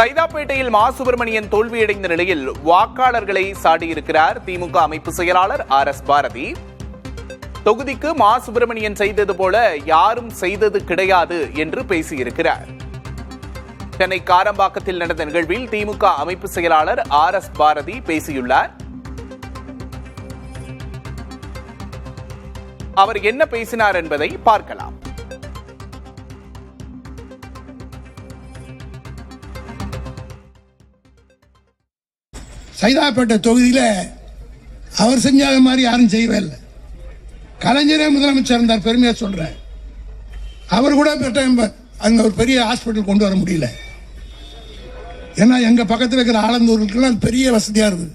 சைதாப்பேட்டையில் மா சுப்பிரமணியன் தோல்வியடைந்த நிலையில் வாக்காளர்களை சாடியிருக்கிறார் திமுக அமைப்பு செயலாளர் RS பாரதி. தொகுதிக்கு மா சுப்பிரமணியன் செய்தது போல யாரும் செய்தது கிடையாது என்று பேசியிருக்கிறார். சென்னை காரம்பாக்கத்தில் நடந்த நிகழ்வில் திமுக அமைப்பு செயலாளர் RS பாரதி பேசியுள்ளார். அவர் என்ன பேசினார் என்பதை பார்க்கலாம். சைதாப்பேட்டை தொகுதியில் அவர் செஞ்சாத மாதிரி யாரும் செய்யவே இல்லை. கலைஞரே முதலமைச்சர் இருந்தார், பெருமையாக சொல்கிறேன். அவர் கூட அங்கே ஒரு பெரிய ஹாஸ்பிட்டல் கொண்டு வர முடியல. ஏன்னா எங்கள் பக்கத்தில் இருக்கிற ஆலந்தூருக்குலாம் பெரிய வசதியாக இருக்குது.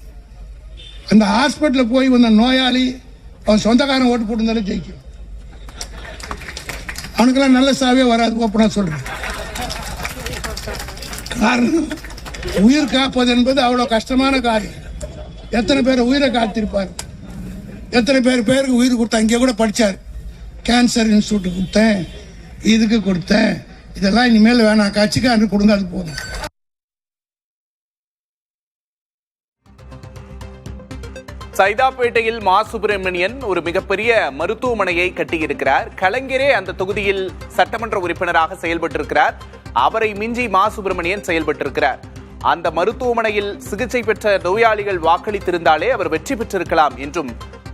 அந்த ஹாஸ்பிட்டலில் போய் வந்த நோயாளி அவன் சொந்தக்காரன் ஓட்டு போட்டுருந்தாலும் ஜெயிக்கும். அவனுக்கெல்லாம் நல்ல சாவே வராது, ஓப்பனாக சொல்கிறேன். காரணம், உயிர் காப்பது என்பது அவ்வளோ கஷ்டமான காரியம். எத்தனை பேர் உயிரை காத்திருப்பார், எத்தனை பேருக்கு உயிர் கொடுத்தா. இங்கே கூட படித்தார், கேன்சர் இன்ஸ்டியூட் கொடுத்தேன், இதுக்கு கொடுத்தேன், இதெல்லாம் இனிமேல் வேணாம், கட்சிக்காரனுக்கு கொடுங்க, அது போதும். சைதாப்பேட்டையில் மா சுப்பிரமணியன் ஒரு மிகப்பெரிய மருத்துவமனையை கட்டியிருக்கிறார். கலைஞரே அந்த தொகுதியில் சட்டமன்ற உறுப்பினராக செயல்பட்டிருக்கிறார். அவரை மிஞ்சி மா சுப்பிரமணியன் செயல்பட்டிருக்கிறார். அந்த மருத்துவமனையில் சிகிச்சை பெற்ற நோயாளிகள் வாக்களித்திருந்தாலே அவர் வெற்றி பெற்றிருக்கலாம் என்றும்,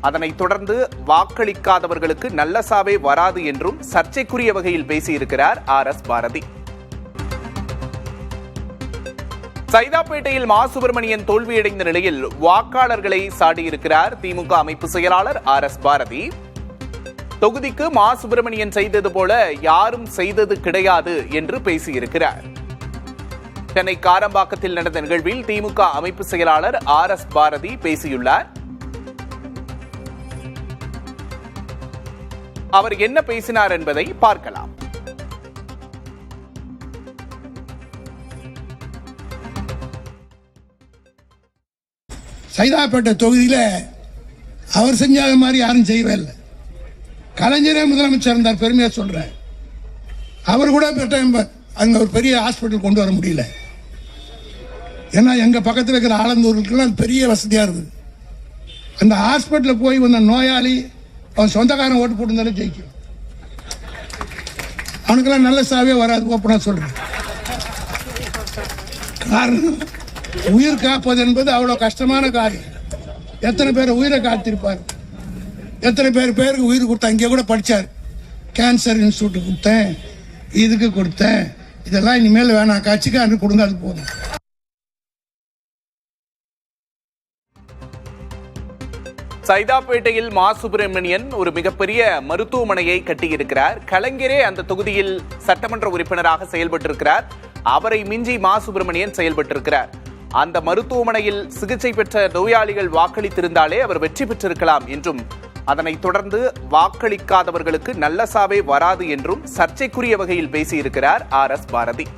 அதனைத் தொடர்ந்து வாக்களிக்காதவர்களுக்கு நல்ல சாவே வராது என்றும் சர்ச்சைக்குரிய வகையில் பேசியிருக்கிறார் RS பாரதி. சைதாப்பேட்டையில் மா சுப்பிரமணியன் தோல்வியடைந்த நிலையில் வாக்காளர்களை சாடியிருக்கிறார் திமுக அமைப்பு செயலாளர் RS பாரதி. தொகுதிக்கு மா சுப்பிரமணியன் செய்தது போல யாரும் செய்தது கிடையாது என்று பேசியிருக்கிறார். சென்னை காரம்பாக்கத்தில் நடந்த நிகழ்வில் திமுக அமைப்பு செயலாளர் RS பாரதி பேசியுள்ளார். அவர் என்ன பேசினார் என்பதை பார்க்கலாம். சைதாப்பேட்டை தொகுதியில் அவர் செஞ்சாத மாதிரி யாரும் செய்யவே இல்லை. கலைஞரே முதலமைச்சர் இருந்தார், பெருமையாக சொல்கிறேன். அவர் கூட அங்கே ஒரு பெரிய ஹாஸ்பிட்டல் கொண்டு வர முடியல. ஏன்னா எங்கள் பக்கத்தில் இருக்கிற ஆலந்தூருக்குலாம் பெரிய வசதியாக இருக்குது. அந்த ஹாஸ்பிட்டலில் போய் வந்த நோயாளி அவன் சொந்தக்காரன் ஓட்டு போட்டுருந்தாலும் ஜெயிக்கும். அவனுக்கெல்லாம் நல்ல சாவே வராது, ஓப்பனாக சொல்கிறேன். காரணம், உயிர் காப்பது என்பது அவ்வளோ கஷ்டமான காரியம். எத்தனை பேர் உயிரை காத்திருப்பார், எத்தனை பேருக்கு உயிர் கொடுத்தா. இங்கே கூட படித்தார், கேன்சர் இன்ஸ்டியூட் கொடுத்தேன், இதுக்கு கொடுத்தேன், இதெல்லாம் இனிமேல் வேணாம், கட்சிக்காரனுக்கு கொடுங்க, அது போதும். சைதாப்பேட்டையில் மா சுப்பிரமணியன் ஒரு மிகப்பெரிய மருத்துவமனையை கட்டியிருக்கிறார். கலைஞரே அந்த தொகுதியில் சட்டமன்ற உறுப்பினராக செயல்பட்டிருக்கிறார். அவரை மிஞ்சி மா சுப்பிரமணியன் செயல்பட்டிருக்கிறார். அந்த மருத்துவமனையில் சிகிச்சை பெற்ற நோயாளிகள் வாக்களித்திருந்தாலே அவர் வெற்றி பெற்றிருக்கலாம் என்றும், அதனைத் தொடர்ந்து வாக்களிக்காதவர்களுக்கு நல்ல சாவே வராது என்றும் சர்ச்சைக்குரிய வகையில் பேசியிருக்கிறார் RS பாரதி.